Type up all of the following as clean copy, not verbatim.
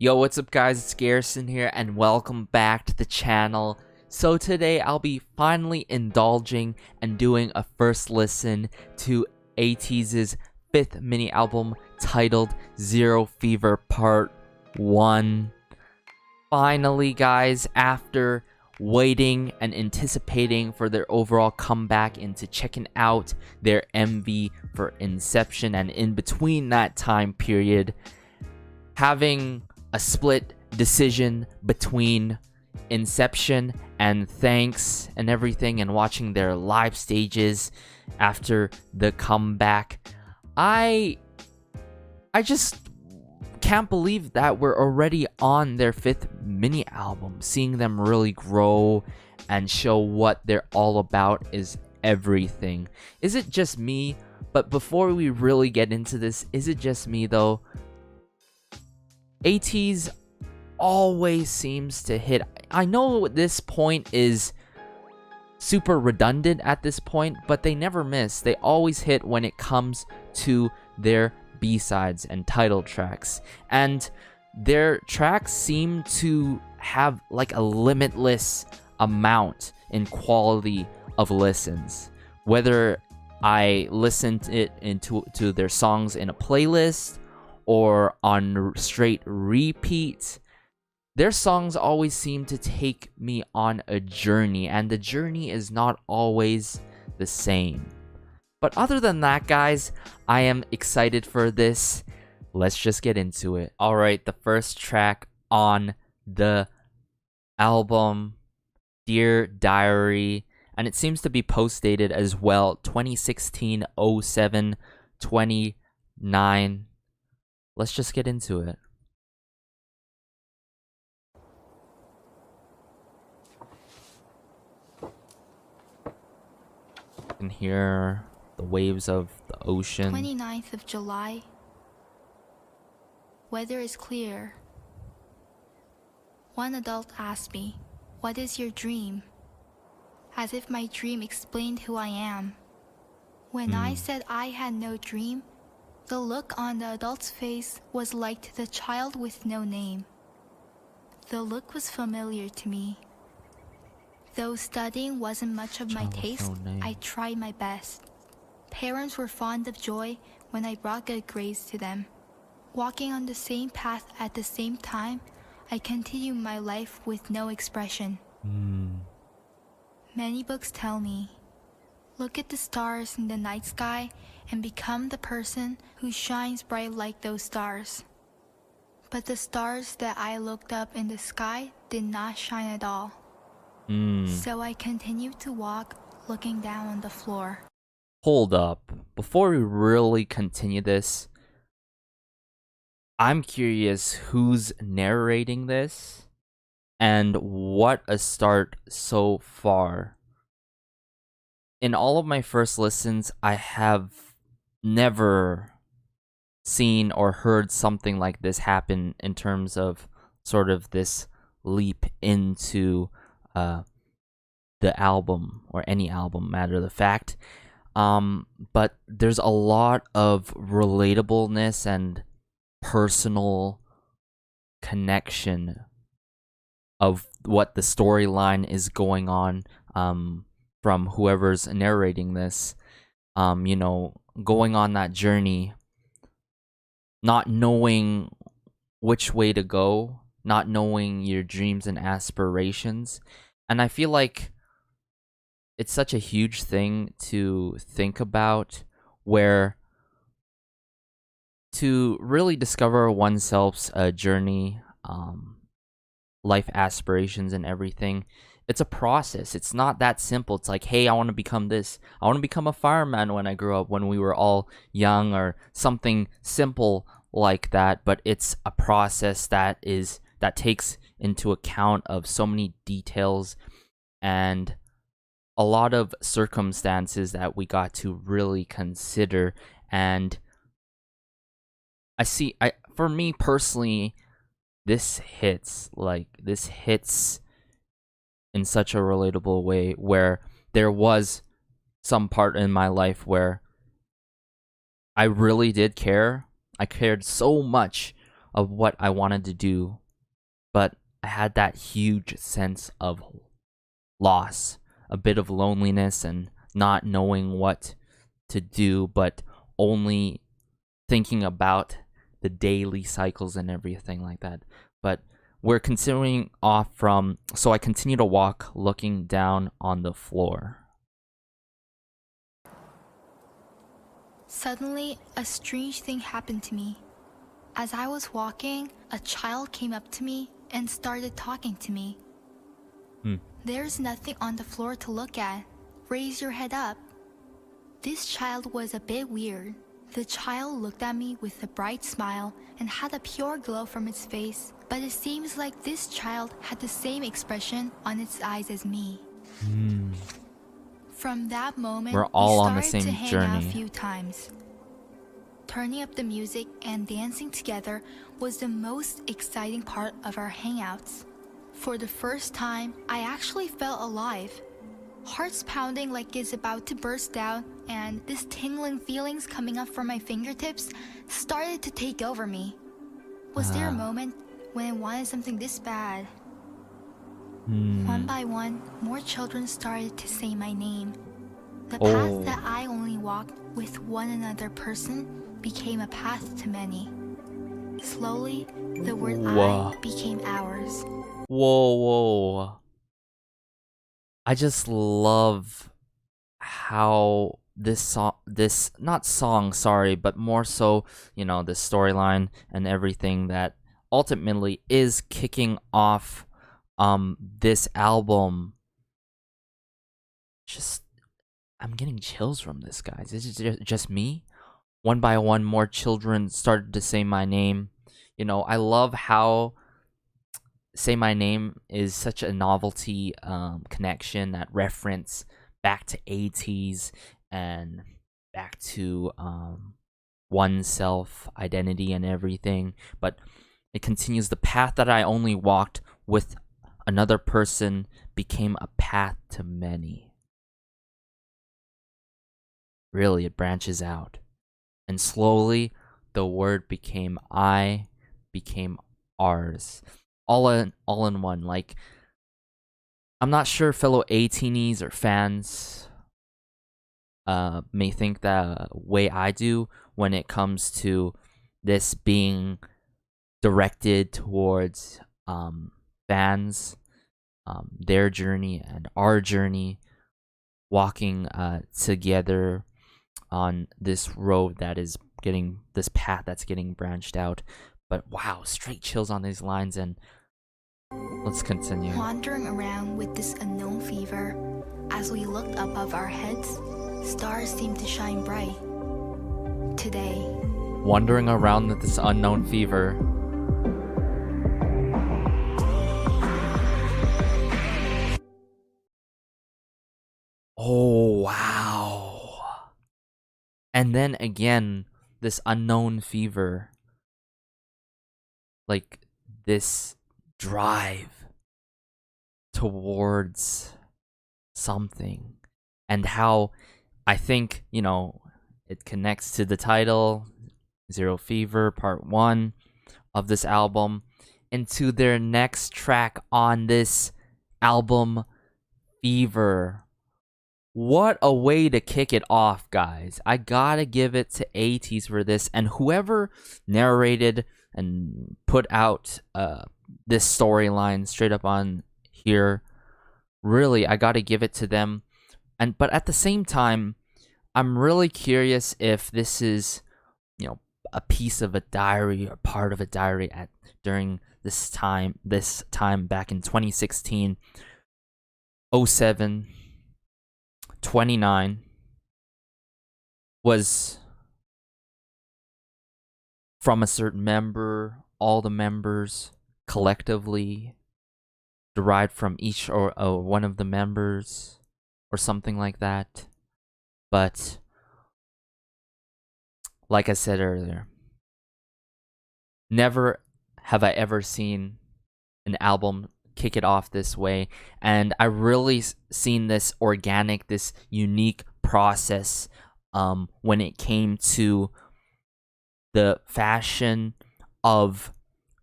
Yo, what's up guys, it's Garrison here and welcome back to the channel. So today I'll be finally indulging and doing a first listen to ATEEZ's 5th mini album titled Zero Fever Part 1. Finally guys, after waiting and anticipating for their overall comeback into checking out their MV for Inception, and in between that time period, having a split decision between Inception and THANXX and everything, and watching their live stages after the comeback, I just can't believe that we're already on their 5th mini album. Seeing them really grow and show what they're all about is everything. Is it just me? But before we really get into this, is it just me though? ATEEZ always seems to hit. I know this point is super redundant at this point, but they never miss. They always hit when it comes to their B-sides and title tracks. And their tracks seem to have like a limitless amount in quality of listens. Whether I listened it into their songs in a playlist or on straight repeat, their songs always seem to take me on a journey, and the journey is not always the same. But other than that guys, I am excited for this. Let's just get into it. Alright, the first track on the album, Dear Diary, and it seems to be post-dated as well, 2016-07-29. Let's just get into it. You can hear the waves of the ocean. 29th of July. Weather is clear. One adult asked me, "What is your dream?" As if my dream explained who I am. When I said I had no dream, the look on the adult's face was like to the child with no name. The look was familiar to me. Though studying wasn't much of my taste, I tried my best. Parents were fond of joy when I brought good grades to them. Walking on the same path at the same time, I continued my life with no expression. Many books tell me, look at the stars in the night sky and become the person who shines bright like those stars. But the stars that I looked up in the sky did not shine at all. So I continued to walk, looking down on the floor. Hold up. Before we really continue this, I'm curious who's narrating this and what a start so far. In all of my first listens, I have never seen or heard something like this happen in terms of sort of this leap into the album, or any album, matter the fact. But there's a lot of relatableness and personal connection of what the storyline is going on from whoever's narrating this. You know, going on that journey, not knowing which way to go, not knowing your dreams and aspirations. And I feel like it's such a huge thing to think about, where to really discover oneself's journey, life aspirations and everything, it's a process. It's not that simple. It's like, hey, I want to become this. I want to become a fireman when I grow up, when we were all young, or something simple like that. But it's a process that takes into account of so many details and a lot of circumstances that we got to really consider. And for me personally, this hits in such a relatable way, where there was some part in my life where I really did care. I cared so much of what I wanted to do, but I had that huge sense of loss, a bit of loneliness, and not knowing what to do, but only thinking about the daily cycles and everything like that. But we're continuing off from, so I continue to walk looking down on the floor. Suddenly, a strange thing happened to me. As I was walking, a child came up to me and started talking to me. There's nothing on the floor to look at. Raise your head up. This child was a bit weird. The child looked at me with a bright smile and had a pure glow from its face, but it seems like this child had the same expression on its eyes as me. From that moment, We're all we on the started same to hang journey. out a few times. Turning up the music and dancing together was the most exciting part of our hangouts. For the first time, I actually felt alive. Hearts pounding like it's about to burst out, and this tingling feelings coming up from my fingertips started to take over me. Was there a moment when I wanted something this bad? One by one, more children started to say my name. The path that I only walked with one another person became a path to many. Slowly, the word I became ours. Whoa. I just love how this but more so, the storyline and everything that ultimately is kicking off this album. I'm getting chills from this, guys. Is it just me? One by one, more children started to say my name. I love how Say My Name is such a novelty connection, that reference back to ATEEZ and back to oneself, identity, and everything. But it continues, the path that I only walked with another person became a path to many. Really, it branches out. And slowly, the word became I, became ours. All in one. Like, I'm not sure fellow ATEEZ or fans may think the way I do when it comes to this being directed towards fans, their journey and our journey, walking together on this road that is getting, this path that's getting branched out. But wow, straight chills on these lines, and let's continue. Wandering around with this unknown fever, as we looked above our heads, stars seemed to shine bright. Today, Wandering around with this unknown fever. Oh, wow. And then again, this unknown fever. Like, this drive towards something. And how I think, it connects to the title, Zero Fever, Part 1 of this album, into their next track on this album, Fever. What a way to kick it off, guys. I gotta give it to ATEEZ for this, and whoever narrated and put out this storyline straight up on here, really, I gotta give it to them. But at the same time, I'm really curious if this is, a piece of a diary or part of a diary during this time back in 2016, 07, 29 was from a certain member, all the members collectively, derived from each or one of the members, or something like that. But like I said earlier, never have I ever seen an album kick it off this way, and I really seen this organic, this unique process when it came to the fashion of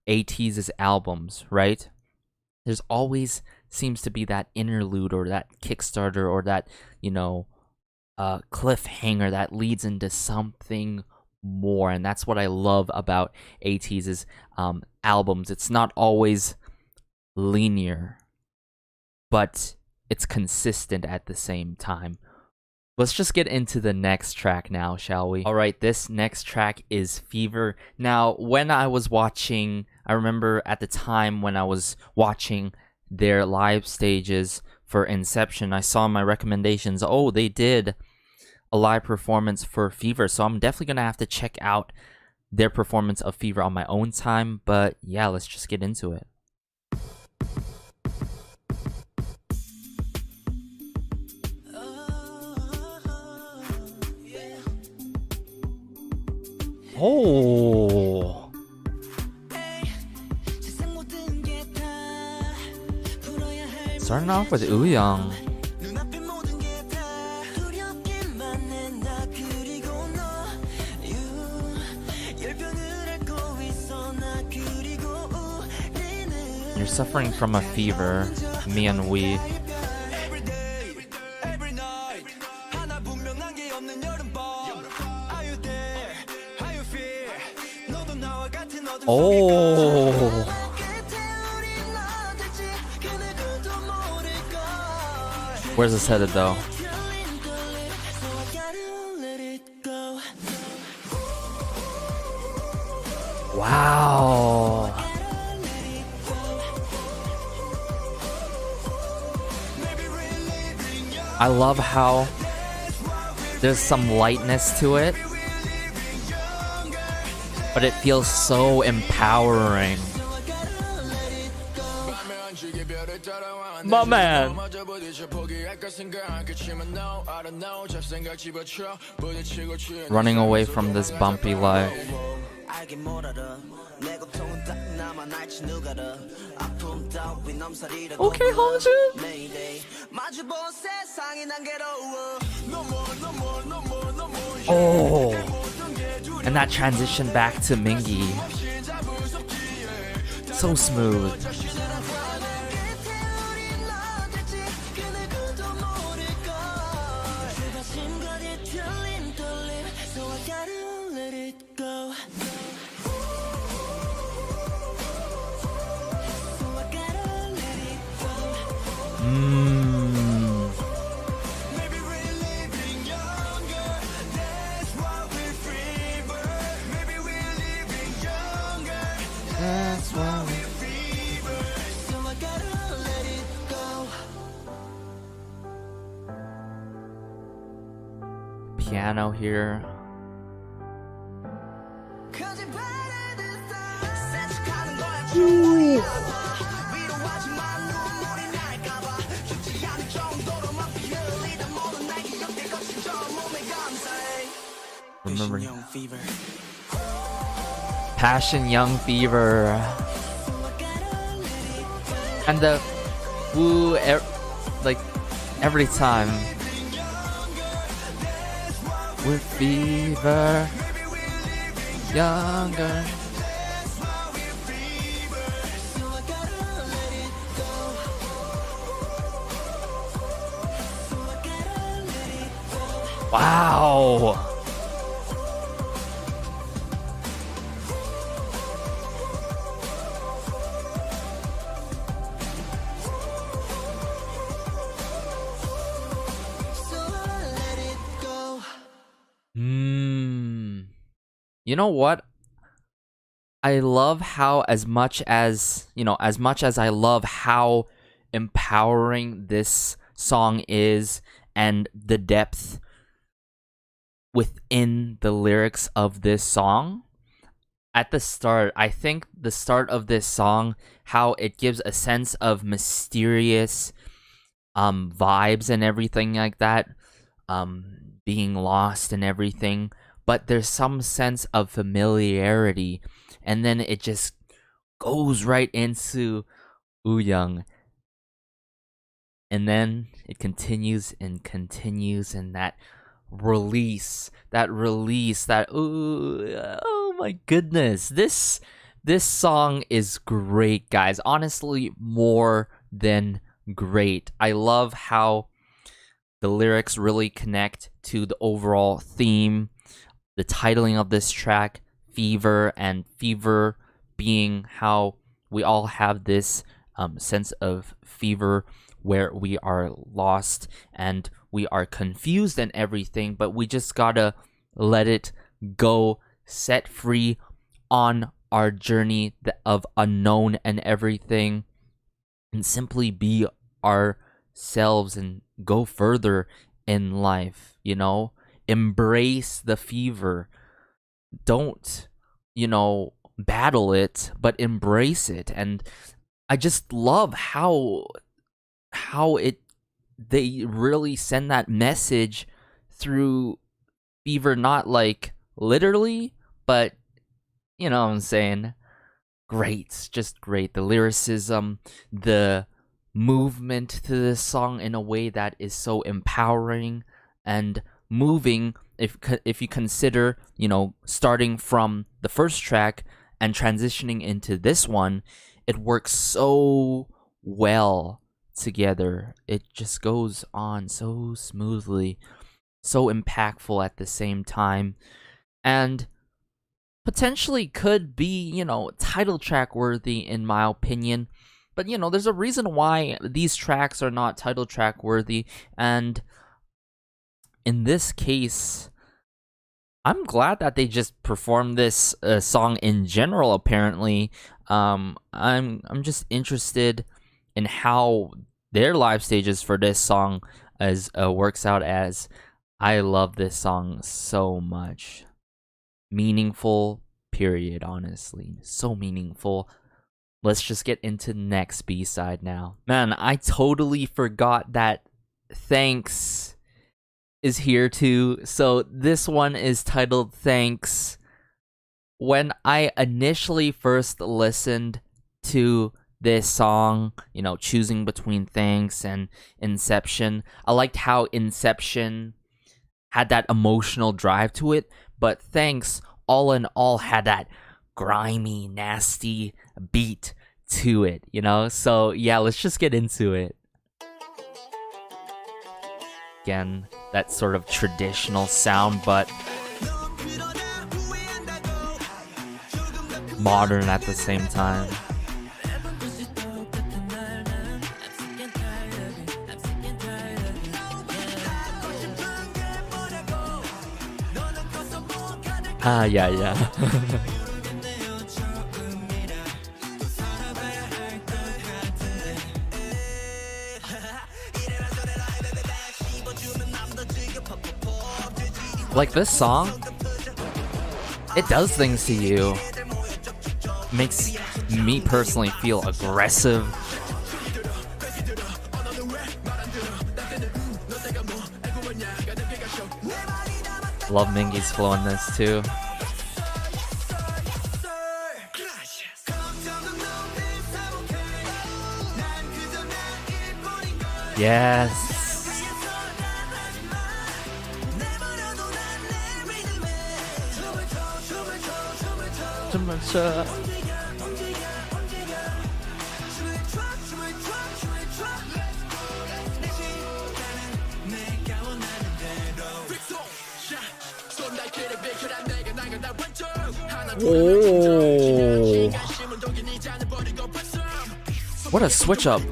ATEEZ's albums, right? There's always seems to be that interlude or that Kickstarter or that, cliffhanger that leads into something more. And that's what I love about ATEEZ's albums. It's not always linear, but it's consistent at the same time. Let's just get into the next track now, shall we? Alright, this next track is Fever. Now, when I was watching, I remember at the time when I was watching their live stages for Inception, I saw my recommendations. Oh, they did a live performance for Fever, so I'm definitely gonna have to check out their performance of Fever on my own time. But yeah, let's just get into it. Oh, starting off with wooow. You're suffering from a fever, me and we. Oh, where's this headed though? Wow. I love how there's some lightness to it, but it feels so empowering. My man. Running away from this bumpy life. Okay, Hongju. Oh, and that transition back to Mingi, so smooth. That's why we piano here. Ooh. Remember Passion Young Fever. And the woo, like every time. With fever, younger. Wow. You know what? I love how as much as I love how empowering this song is and the depth within the lyrics of this song. At the start, I think the start of this song, how it gives a sense of mysterious vibes and everything like that, being lost and everything, but there's some sense of familiarity, and then it just goes right into wooow, and then it continues and continues, and that release, that ooh, oh my goodness, this This song is great, guys. Honestly, more than great. I love how the lyrics really connect to the overall theme, the titling of this track, Fever, and fever being how we all have this sense of fever where we are lost and we are confused and everything, but we just gotta let it go, set free on our journey of unknown and everything, and simply be ourselves and go further in life, you know? Embrace the fever. Don't, battle it, but embrace it. And I just love how they really send that message through fever, not like literally, but you know what I'm saying? Great, just great. The lyricism, the movement to this song in a way that is so empowering and moving. If you consider, starting from the first track and transitioning into this one, it works so well together. It just goes on so smoothly, so impactful at the same time, and potentially could be, title track worthy in my opinion. But there's a reason why these tracks are not title track worthy, and in this case, I'm glad that they just performed this song in general. Apparently, I'm just interested in how their live stages for this song works out, as I love this song so much. Meaningful, period. Honestly, so meaningful. Let's just get into the next B-side now. Man, I totally forgot that THANXX is here too. So this one is titled THANXX. When I initially first listened to this song, choosing between THANXX and Inception, I liked how Inception had that emotional drive to it, but THANXX all in all had that grimy, nasty beat to it, So yeah, let's just get into it. Again, that sort of traditional sound, but modern at the same time. Yeah. Like this song, it does things to you. Makes me personally feel aggressive. Love Mingy's flow in this too. Yes. Oh. What a switch up.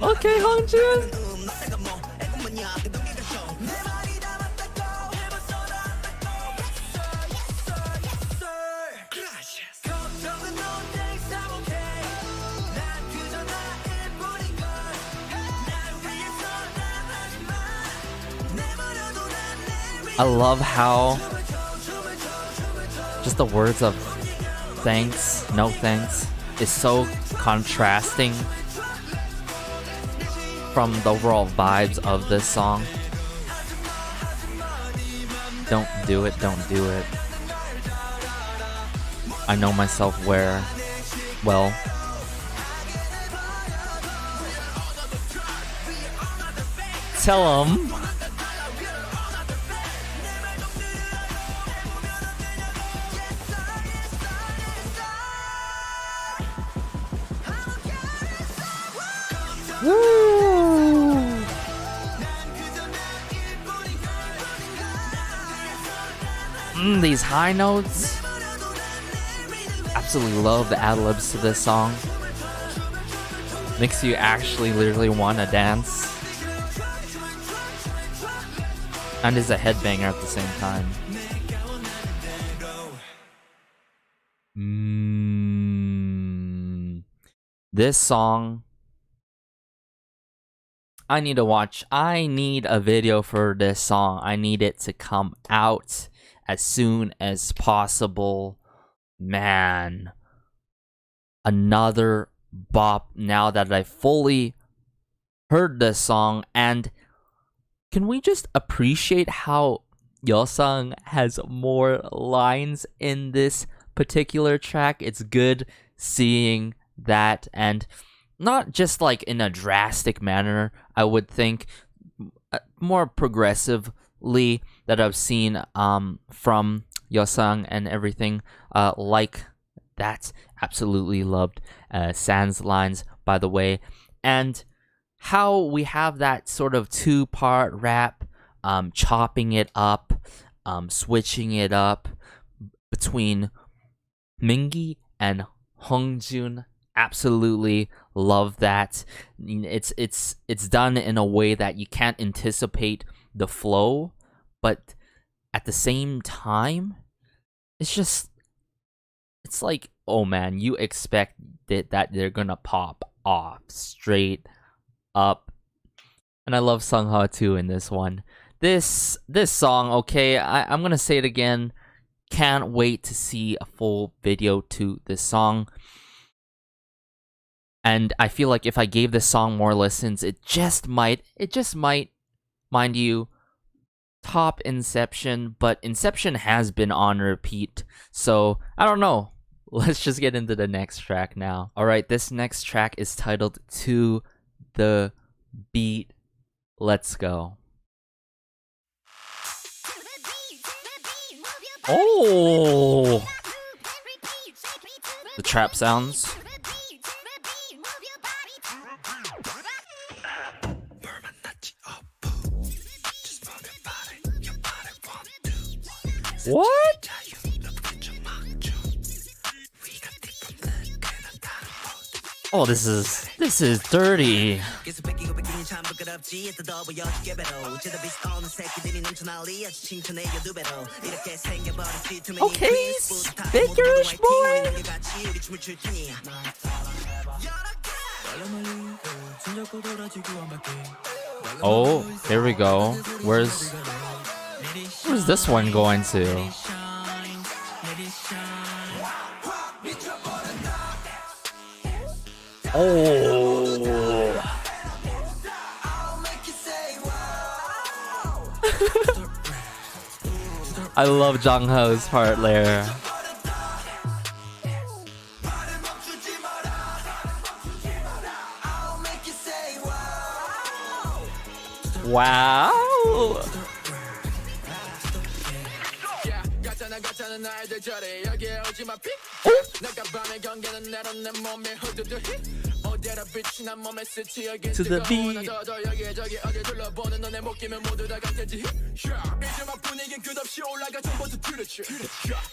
Okay, Hongjin. I love how just the words of thanks, no thanks is so contrasting from the overall vibes of this song. Don't do it, don't do it. I know myself well. Tell 'em. Woo! These high notes. Absolutely love the ad-libs to this song. Makes you actually literally want to dance. And is a headbanger at the same time. This song, I need to watch. I need a video for this song. I need it to come out as soon as possible. Man, another bop now that I fully heard this song. And can we just appreciate how Yeosang has more lines in this particular track? It's good seeing that, and not just like in a drastic manner. I would think more progressively that I've seen from Yeosang and everything like that. Absolutely loved San's lines, by the way, and how we have that sort of two-part rap, chopping it up, switching it up between Mingi and Hongjun. Absolutely love that. It's done in a way that you can't anticipate the flow, but at the same time, it's like, oh man, you expect that they're gonna pop off straight up. And I love Sungha too in this one. This song, okay, I'm gonna say it again. Can't wait to see a full video to this song. And I feel like if I gave this song more listens, it just might, mind you, top Inception, but Inception has been on repeat, so I don't know. Let's just get into the next track now. Alright, this next track is titled To The Beat. Let's go. Oh! The trap sounds. What? Oh, this is dirty. Okay, Baker's boy. Oh, here we go. Where's this one going to? Oh. I love Jongho's part there. Wow. To the beat.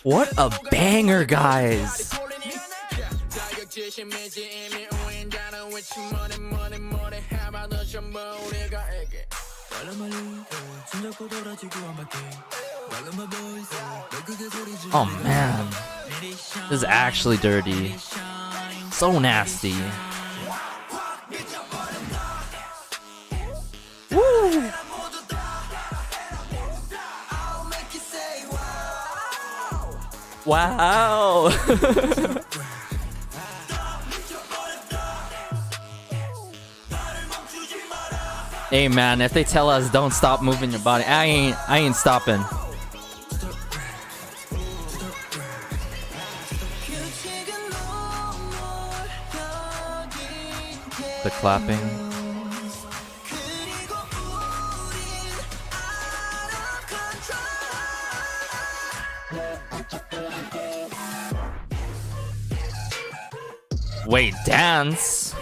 What a banger, guys. Oh man, this is actually dirty. So nasty. Woo! Wow. Hey man, if they tell us don't stop moving your body, I ain't stopping. The clapping. Wait, dance?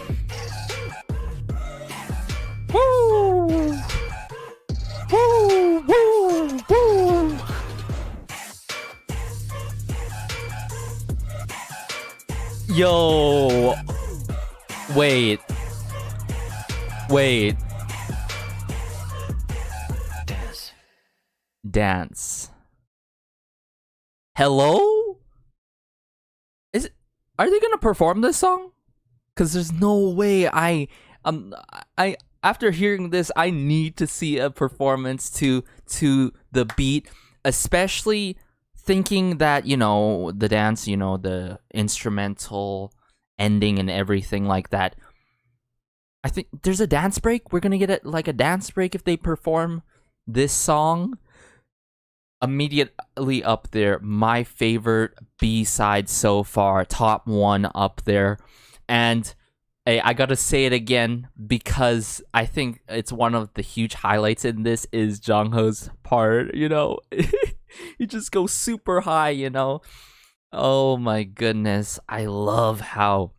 Yo. Wait. Dance. Hello? Are they gonna perform this song? Cause there's no way I after hearing this, I need to see a performance to the beat, especially thinking that, you know, the dance, you know, the instrumental ending and everything like that. I think there's a dance break. We're gonna get like a dance break if they perform this song. Immediately up there, my favorite B-side so far, top 1 up there. And hey, I gotta say it again because I think it's one of the huge highlights in this is Jongho's part, you know. He just goes super high, you know. Oh my goodness, I love how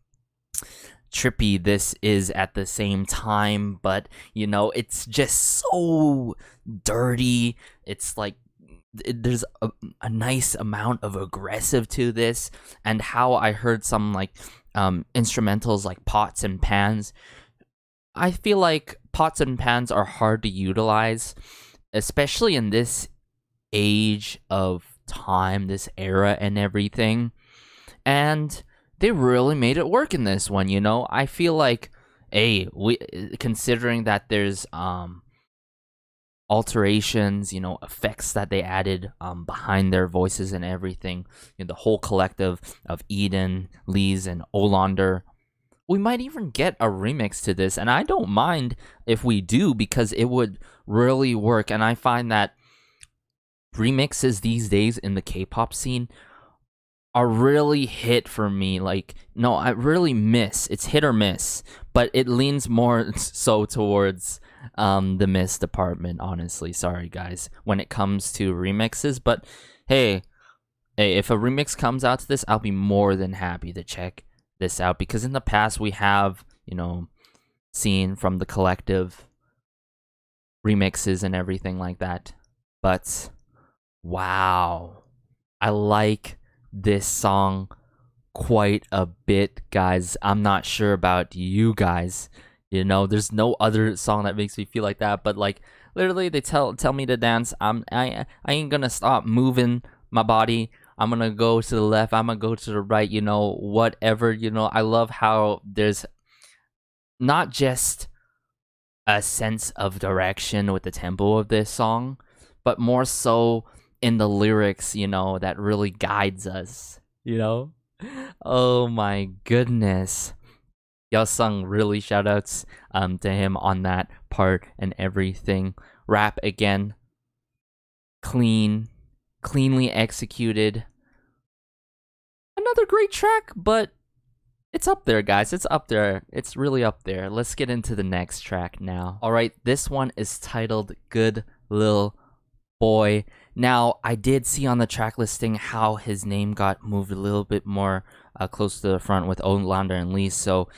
trippy this is at the same time, but you know, it's just so dirty. It's like there's a nice amount of aggressive to this, and how I heard some like instrumentals like pots and pans. I feel like pots and pans are hard to utilize, especially in this age of time, this era and everything, and they really made it work in this one, you know. I feel like considering that there's alterations, you know, effects that they added behind their voices and everything, you know, the whole collective of Eden, Lee's, and Olander. We might even get a remix to this, and I don't mind if we do because it would really work. And I find that remixes these days in the K-pop scene are really hit for me. Like, no, I really miss. It's hit or miss, but it leans more so towards the miss department, honestly. Sorry guys when it comes to remixes, but hey, if a remix comes out to this, I'll be more than happy to check this out, because in the past we have, you know, seen from the collective remixes and everything like that. But wow, I like this song quite a bit, guys. I'm not sure about you guys. You know, there's no other song that makes me feel like that. But like, literally, they tell me to dance. I ain't gonna stop moving my body. I'm gonna go to the left. I'm gonna go to the right. You know, whatever. You know, I love how there's not just a sense of direction with the tempo of this song, but more so in the lyrics. You know, that really guides us. You know, oh my goodness. Sung, really shoutouts to him on that part and everything. Rap again, cleanly executed. Another great track, but it's up there, guys. It's up there. It's really up there. Let's get into the next track now. All right, this one is titled Good Lil Boy. Now, I did see on the track listing how his name got moved a little bit more close to the front with Olander and Lee, so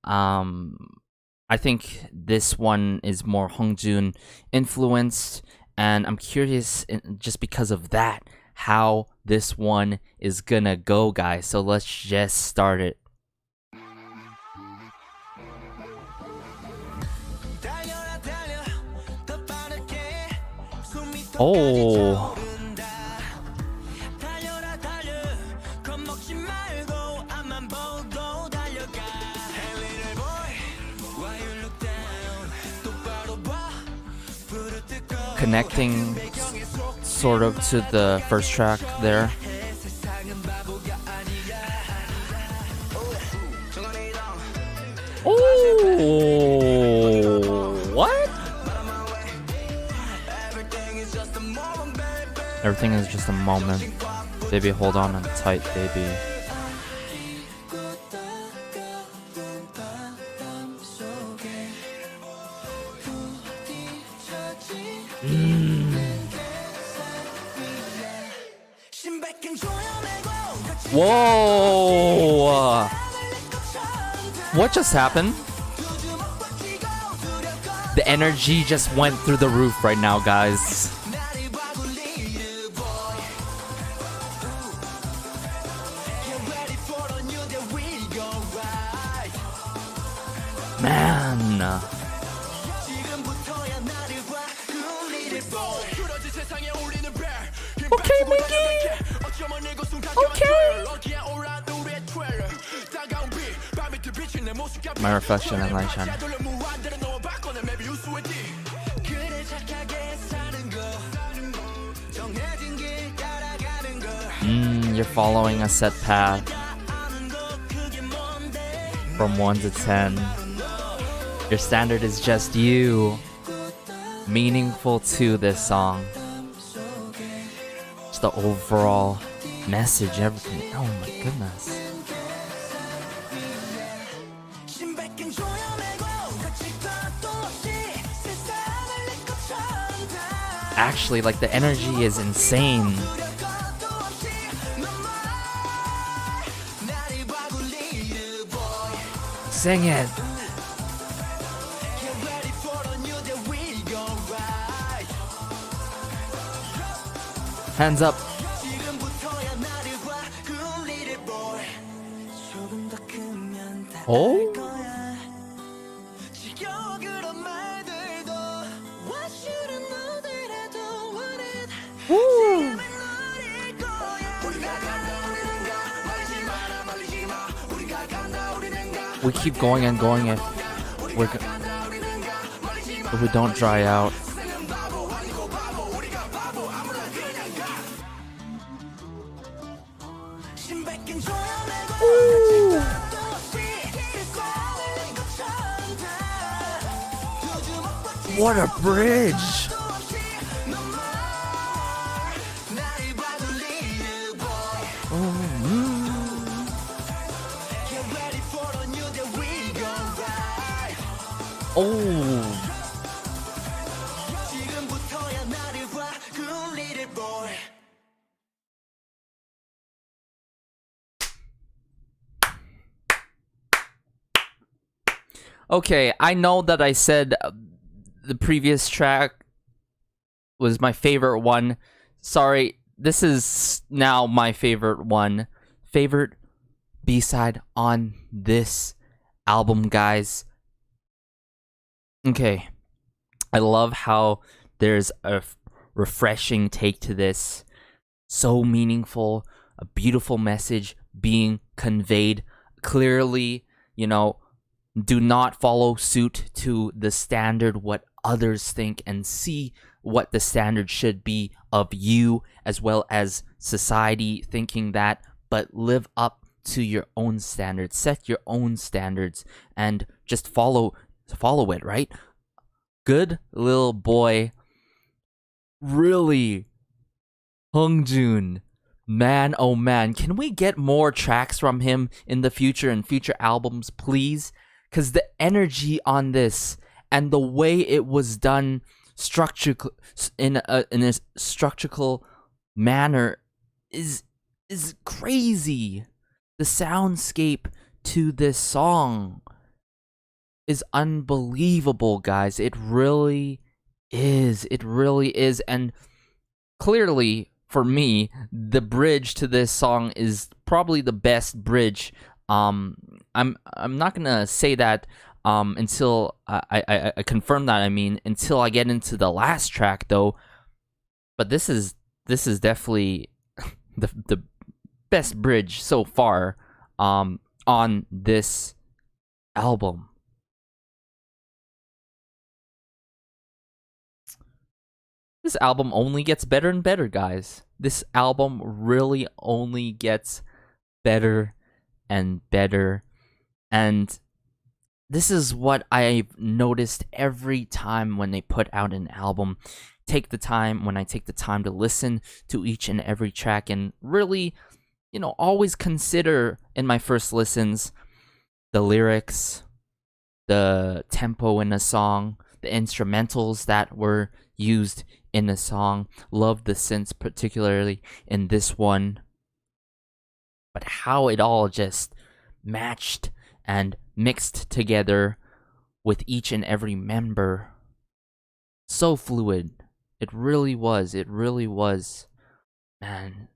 I think this one is more Hongjun influenced, and I'm curious just because of that how this one is gonna go, guys. So let's just start it. Oh, connecting sort of to the first track there. Oh, what? Everything is just a moment. Baby, hold on and tight, baby. Whoa! What just happened? The energy just went through the roof right now, guys. Okay, Mingy. Okay. My reflection and light shine. You're following a set path from 1 to 10. Your standard is just you. Meaningful to this song. Just the overall message, everything. Oh my goodness. Actually, like, the energy is insane. Sing it. Hands up. Oh? Woo. We keep going and going if we don't dry out. Ooh. What a bridge! Oh. Okay, I know that I said the previous track was my favorite one. Sorry, this is now my favorite one. Favorite B-side on this album, guys. Okay, I love how there's a refreshing take to this. So meaningful, a beautiful message being conveyed clearly, you know. Do not follow suit to the standard, what others think, and see what the standard should be of you as well as society thinking that, but live up to your own standards, set your own standards, and just follow it, right? Good Lil Boy. Really, Hongjoon. Man, oh man, can we get more tracks from him in the future and future albums, please? Because the energy on this and the way it was done in a structural manner is crazy. The soundscape to this song is unbelievable, guys. It really is. It really is. And clearly, for me, the bridge to this song is probably the best bridge. I'm not gonna say that until I confirm that. I mean, until I get into the last track, though. But this is definitely the best bridge so far on this album. This album only gets better and better, guys. This album really only gets better and better. And this is what I've noticed every time when they put out an album. When I take the time to listen to each and every track and really, always consider in my first listens the lyrics, the tempo in a song, the instrumentals that were used in a song. Love the synths, particularly in this one. But how it all just matched and mixed together with each and every member. So fluid. It really was. It really was. Man.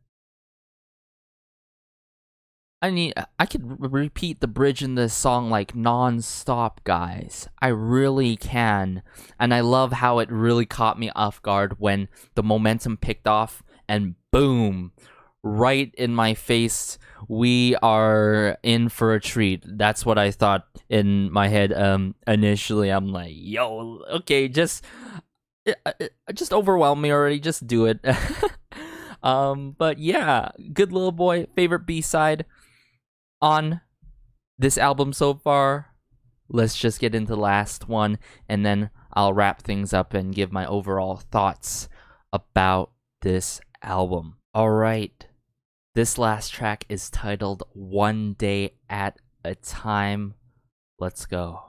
I mean, I could repeat the bridge in this song like non-stop, guys. I really can. And I love how it really caught me off guard when the momentum picked off and boom, right in my face, we are in for a treat. That's what I thought in my head initially. I'm like, yo, okay, just overwhelm me already, just do it. But yeah, good Lil Boy, favorite B-side on this album so far. Let's just get into the last one, and then I'll wrap things up and give my overall thoughts about this album. Alright, this last track is titled One Day at a Time. Let's go.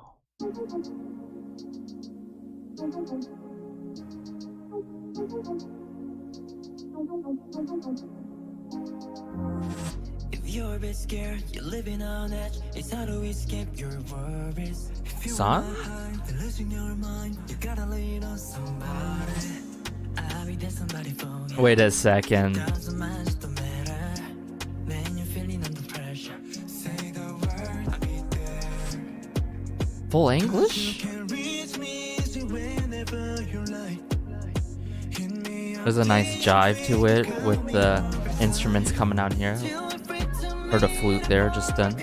If you're a bit scared, you're living on edge. It's hard to escape your worries. If you Son? wanna hide, then losing your mind. You gotta lean on somebody. I'll be there, somebody for you. Wait a second. Doesn't matter, don't matter. When you're feeling under pressure, say the word, I'll be there. Full English? You can reach me easy whenever you like. Hit me up. There's a nice jive to it with the instruments coming out here. Or the flute there, just done.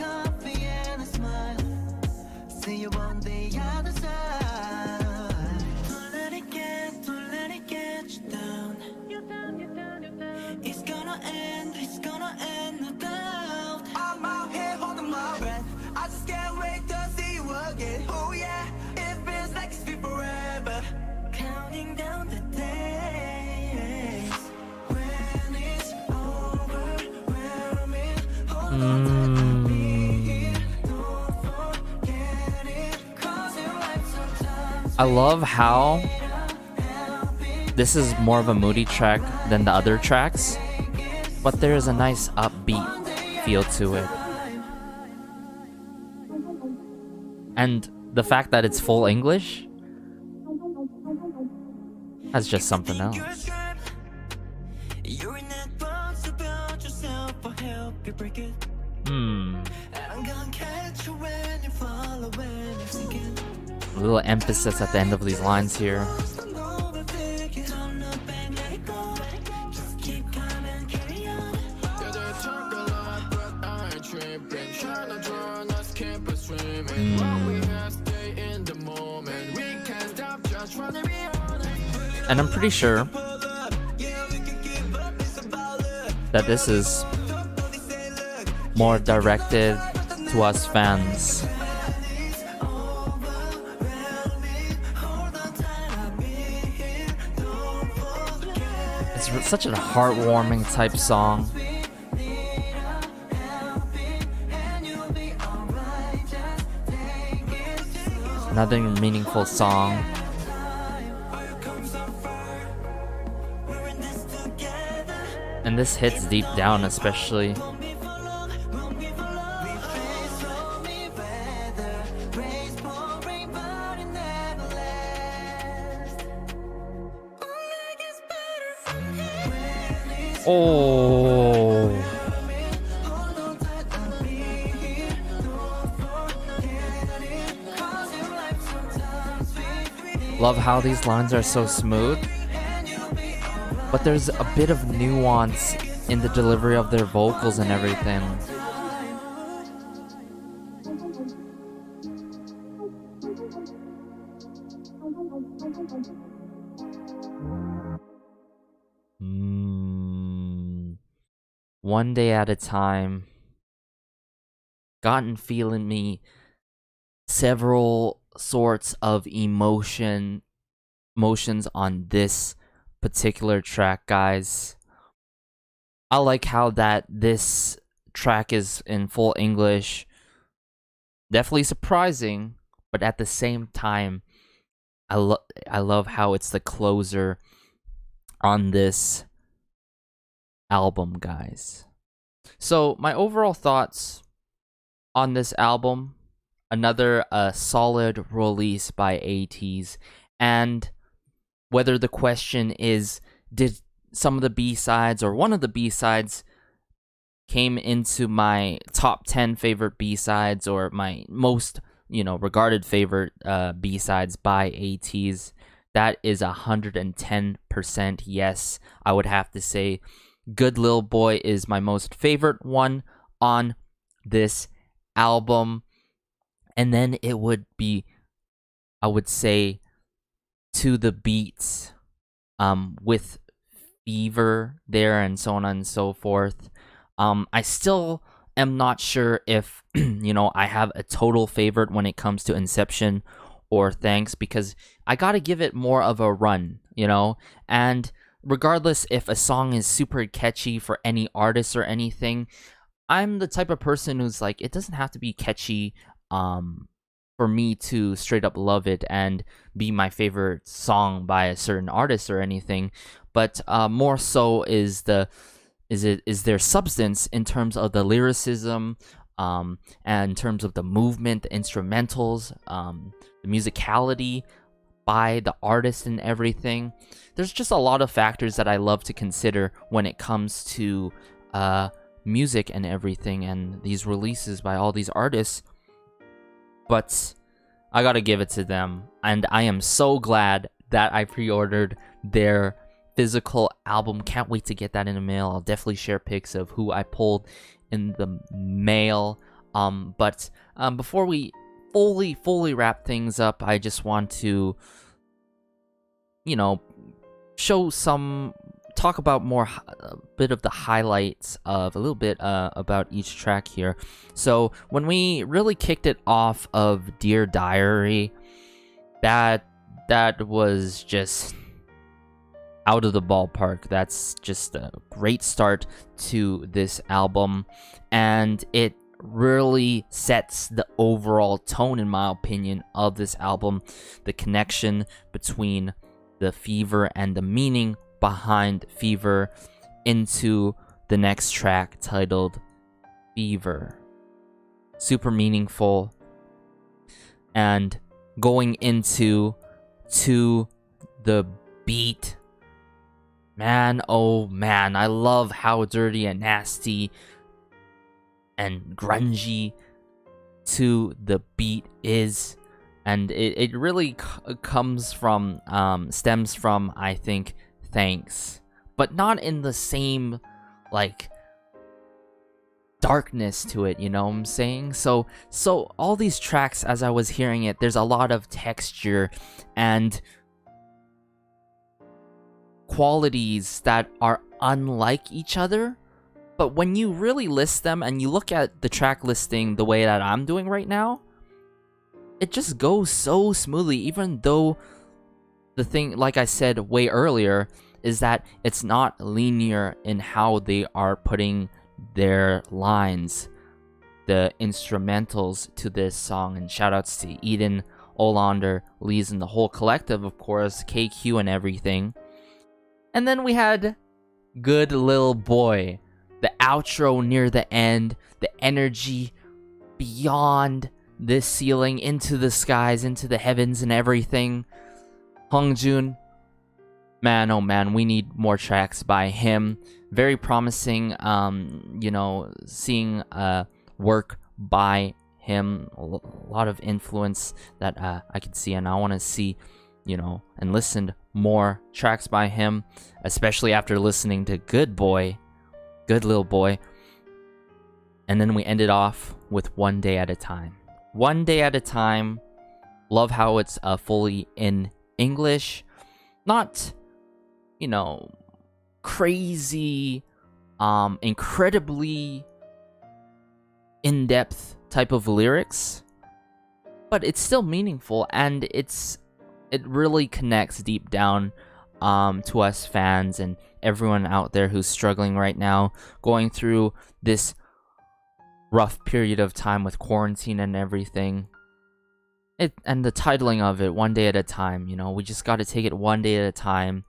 I love how this is more of a moody track than the other tracks, but there is a nice upbeat feel to it. And the fact that it's full English, that's just something else. A little emphasis at the end of these lines here. And I'm pretty sure that this is more directed to us fans. It's such a heartwarming type song. Another meaningful song. And this hits deep down, especially. Oh. Love how these lines are so smooth, but there's a bit of nuance in the delivery of their vocals and everything. One day at a time. Gotten feeling me several sorts of emotions on this particular track, guys. I like how that this track is in full English. Definitely surprising, but at the same time, I love how it's the closer on this album, guys. So my overall thoughts on this album: another solid release by ATEEZ, and whether the question is, did some of the B-sides or one of the B-sides came into my top 10 favorite B-sides, or my most, regarded favorite B-sides by ATEEZ, that is 110% yes. I would have to say Good Lil Boy is my most favorite one on this album. And then it would be, I would say, To the Beats, with Fever there, and so on and so forth. I still am not sure if, I have a total favorite when it comes to Inception or THANXX, because I gotta give it more of a run, and regardless if a song is super catchy for any artist or anything, I'm the type of person who's like, it doesn't have to be catchy for me to straight up love it and be my favorite song by a certain artist or anything, but more so is their substance in terms of the lyricism, and in terms of the movement, the instrumentals, the musicality by the artist and everything. There's just a lot of factors that I love to consider when it comes to music and everything, and these releases by all these artists. But I gotta give it to them, and I am so glad that I pre-ordered their physical album. Can't wait to get that in the mail. I'll definitely share pics of who I pulled in the mail. But before we fully wrap things up, I just want to, talk about a bit of the highlights of a little bit about each track here. So when we really kicked it off of Dear Diary, that was just out of the ballpark. That's just a great start to this album, and it really sets the overall tone, in my opinion, of this album. The connection between the fever and the meaning behind Fever into the next track titled Fever. Super meaningful. And going into To the Beat, man, oh man, I love how dirty and nasty and grungy To the Beat is. And it really stems from, I think, THANXX, but not in the same darkness to it, you know what I'm saying? So all these tracks, as I was hearing it, there's a lot of texture and qualities that are unlike each other, but when you really list them and you look at the track listing the way that I'm doing right now, it just goes so smoothly, even though the thing, like I said way earlier, is that it's not linear in how they are putting their lines, the instrumentals to this song. And shoutouts to Eden, Olander, Lees, and the whole collective, of course, KQ and everything. And then we had Good Lil Boy, the outro near the end, the energy beyond this ceiling, into the skies, into the heavens and everything. Hongjun, man, oh man, we need more tracks by him. Very promising, seeing work by him. A lot of influence that I could see, and I want to see, and listen more tracks by him, especially after listening to Good Lil Boy. And then we ended off with One Day at a Time. One Day at a Time. Love how it's fully in English. Not, crazy, incredibly in-depth type of lyrics, but it's still meaningful, and it really connects deep down to us fans and everyone out there who's struggling right now, going through this rough period of time with quarantine and everything. And the titling of it, One Day at a Time, we just got to take it one day at a time.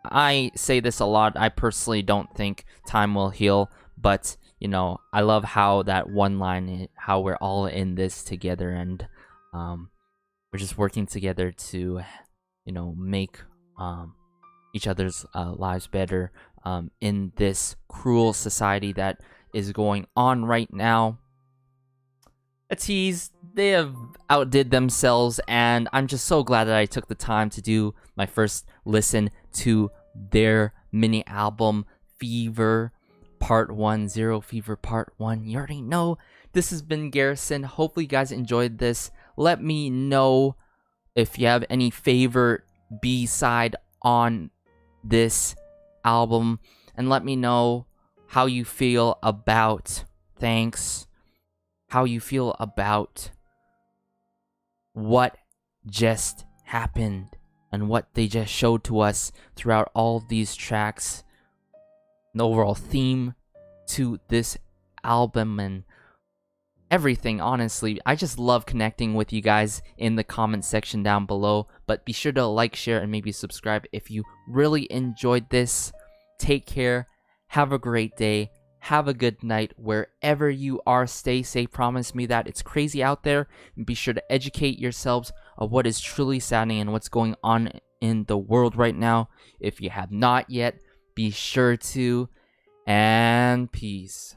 I say this a lot. I personally don't think time will heal, but I love how that one line, how we're all in this together, and we're just working together to make each other's lives better, in this cruel society that is going on right now. ATEEZ, they have outdid themselves, and I'm just so glad that I took the time to do my first listen to their mini album Fever Part 1, Zero Fever Part 1. You already know. This has been Garrison. Hopefully you guys enjoyed this. Let me know if you have any favorite B-side on this album, and let me know how you feel about THANXX, how you feel about what just happened and what they just showed to us throughout all these tracks, the overall theme to this album and everything. Honestly, I just love connecting with you guys in the comment section down below. But be sure to like, share, and maybe subscribe if you really enjoyed this. Take care, have a great day, have a good night wherever you are. Stay safe. Promise me that it's crazy out there, and be sure to educate yourselves of what is truly saddening and what's going on in the world right now. If you have not yet, be sure to, and peace.